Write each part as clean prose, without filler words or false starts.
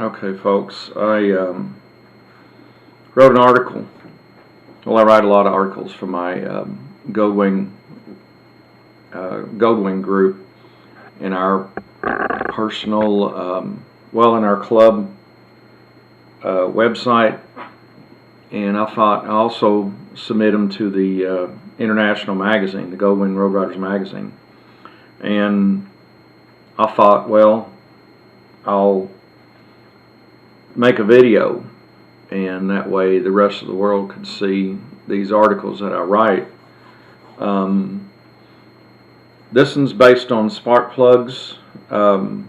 Okay, folks, I wrote an article. Well, I write a lot of articles for my Goldwing group in our personal, in our club website, and I thought I also submit them to the international magazine, the Goldwing Road Riders magazine. And I thought, well, I'll make a video, and that way the rest of the world could see these articles that I write. This one's based on spark plugs. Spark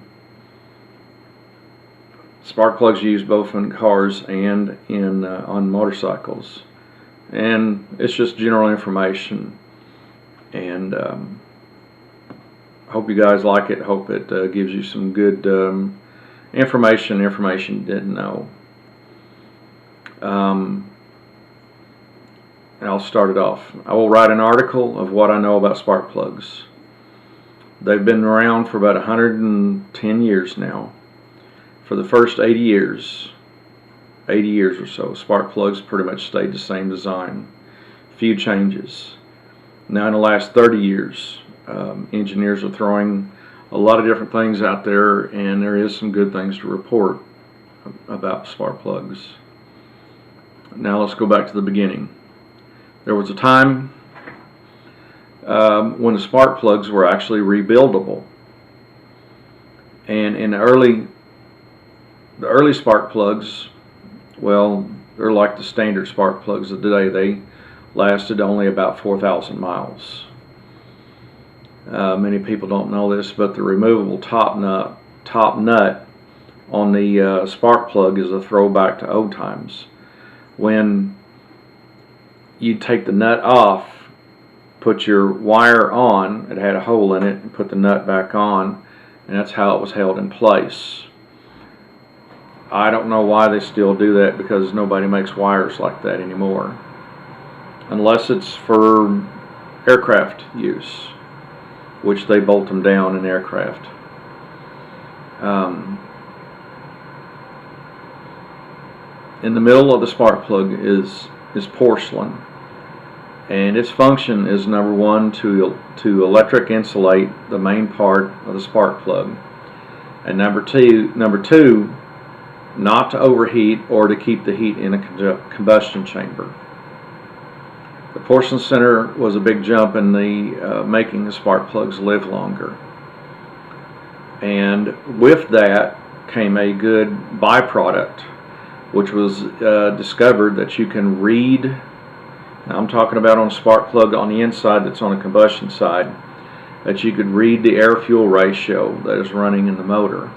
plugs used both in cars and in on motorcycles, and it's just general information. And hope you guys like it. Hope it gives you some good information you didn't know. I'll start it off. I will write an article of what I know about spark plugs. They've been around for about 110 years now. For the first 80 years or so, spark plugs pretty much stayed the same design. Few changes. Now in the last 30 years, engineers are throwing a lot of different things out there, and there is some good things to report about spark plugs. Now let's go back to the beginning. There was a time when the spark plugs were actually rebuildable, and in the early spark plugs, well, they're like the standard spark plugs of today. They lasted only about 4,000 miles. Many people don't know this, but the removable top nut on the spark plug is a throwback to old times, when you'd take the nut off, put your wire on, it had a hole in it, and put the nut back on, and that's how it was held in place. I don't know why they still do that, because nobody makes wires like that anymore, unless it's for aircraft use, which they bolt them down in aircraft. In the middle of the spark plug is porcelain, and its function is, number one, to electric insulate the main part of the spark plug, and number two, not to overheat or to keep the heat in a combustion chamber. The porcelain center was a big jump in the making the spark plugs live longer, and with that came a good byproduct, which was discovered that you can read. Now I'm talking about on a spark plug on the inside that's on a combustion side, that you could read the air-fuel ratio that is running in the motor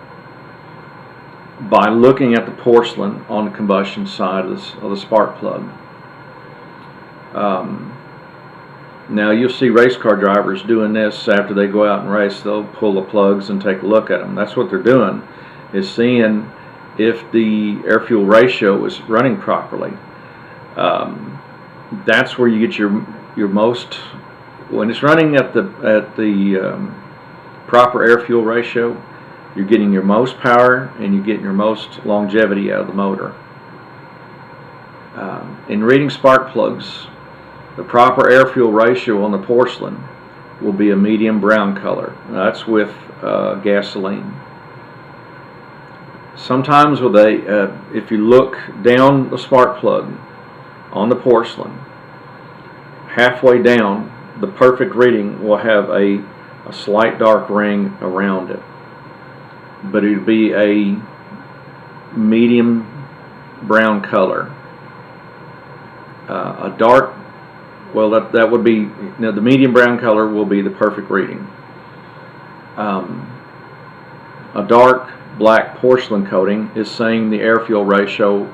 by looking at the porcelain on the combustion side of the spark plug. Now you'll see race car drivers doing this after they go out and race. They'll pull the plugs and take a look at them. That's what they're doing, is seeing if the air-fuel ratio is running properly. That's where you get your most, when it's running at the proper air-fuel ratio, you're getting your most power and you're getting your most longevity out of the motor. In reading spark plugs, the proper air-fuel ratio on the porcelain will be a medium brown color. Now, that's with gasoline. Sometimes if you look down the spark plug on the porcelain, halfway down, the perfect reading will have a slight dark ring around it, but it would be a medium brown color. A dark, well, that would be, the medium brown color will be the perfect reading. A dark black porcelain coating is saying the air-fuel ratio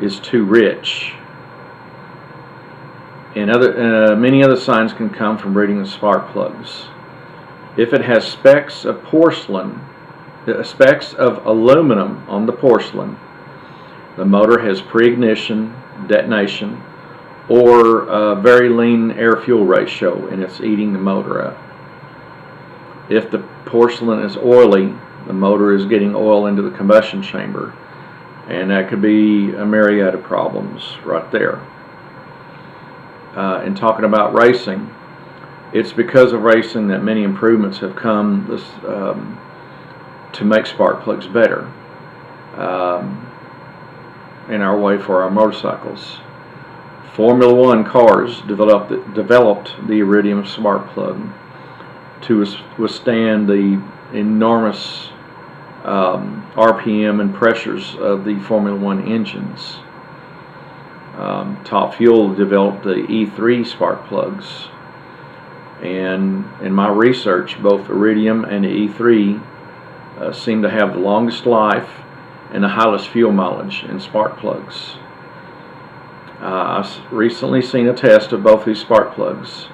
is too rich. And many other signs can come from reading the spark plugs. If it has specks of porcelain, specks of aluminum on the porcelain, the motor has pre-ignition, detonation, or a very lean air-fuel ratio, and it's eating the motor up. If the porcelain is oily, the motor is getting oil into the combustion chamber, And that could be a myriad of problems right there. In talking about racing, it's because of racing that many improvements have come to make spark plugs better in our way for our motorcycles. Formula One cars developed the iridium spark plug to withstand the enormous RPM and pressures of the Formula One engines. Top Fuel developed the E3 spark plugs, and in my research, both iridium and the E3 seem to have the longest life and the highest fuel mileage in spark plugs. I've recently seen a test of both these spark plugs,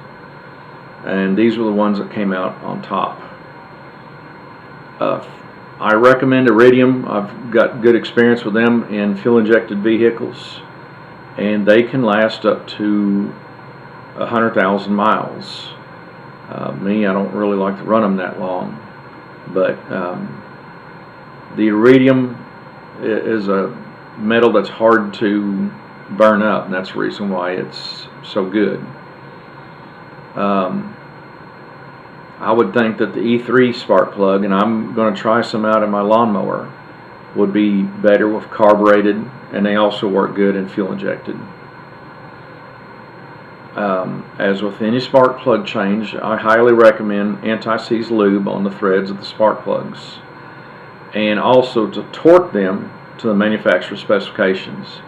and these were the ones that came out on top. I recommend iridium. I've got good experience with them in fuel-injected vehicles, and they can last up to 100,000 miles. Me, I don't really like to run them that long, but the iridium is a metal that's hard to burn up, and that's the reason why it's so good. I would think that the E3 spark plug, and I'm going to try some out in my lawnmower, would be better with carbureted, and they also work good in fuel injected. As with any spark plug change, I highly recommend anti-seize lube on the threads of the spark plugs, and also to torque them to the manufacturer's specifications.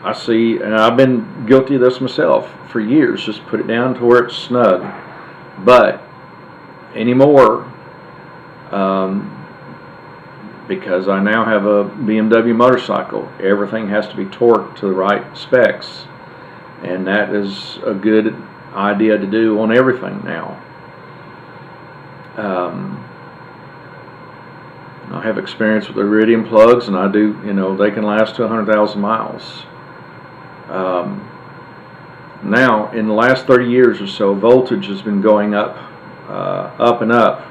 I see, and I've been guilty of this myself for years, just put it down to where it's snug. But anymore, because I now have a BMW motorcycle, everything has to be torqued to the right specs, and that is a good idea to do on everything now. I have experience with iridium plugs, and I do, they can last to 100,000 miles. Now, in the last 30 years or so, voltage has been going up and up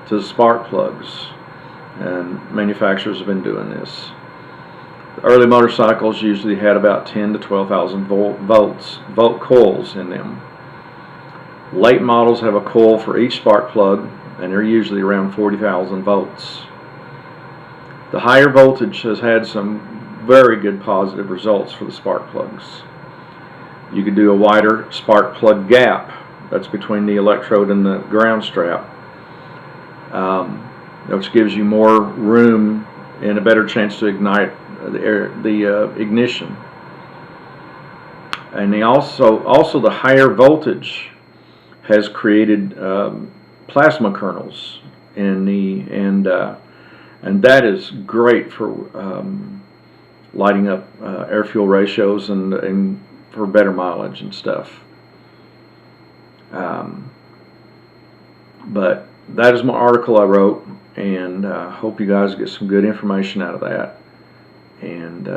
to the spark plugs, and manufacturers have been doing this. The early motorcycles usually had about 10 to 12,000 volt coils in them. Late models have a coil for each spark plug, and they're usually around 40,000 volts. The higher voltage has had some very good positive results for the spark plugs. You could do a wider spark plug gap that's between the electrode and the ground strap, which gives you more room and a better chance to ignite the ignition. And also the higher voltage has created plasma kernels in and that is great for lighting up air-fuel ratios and for better mileage and stuff. But that is my article I wrote, and hope you guys get some good information out of that. And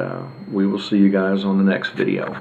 we will see you guys on the next video.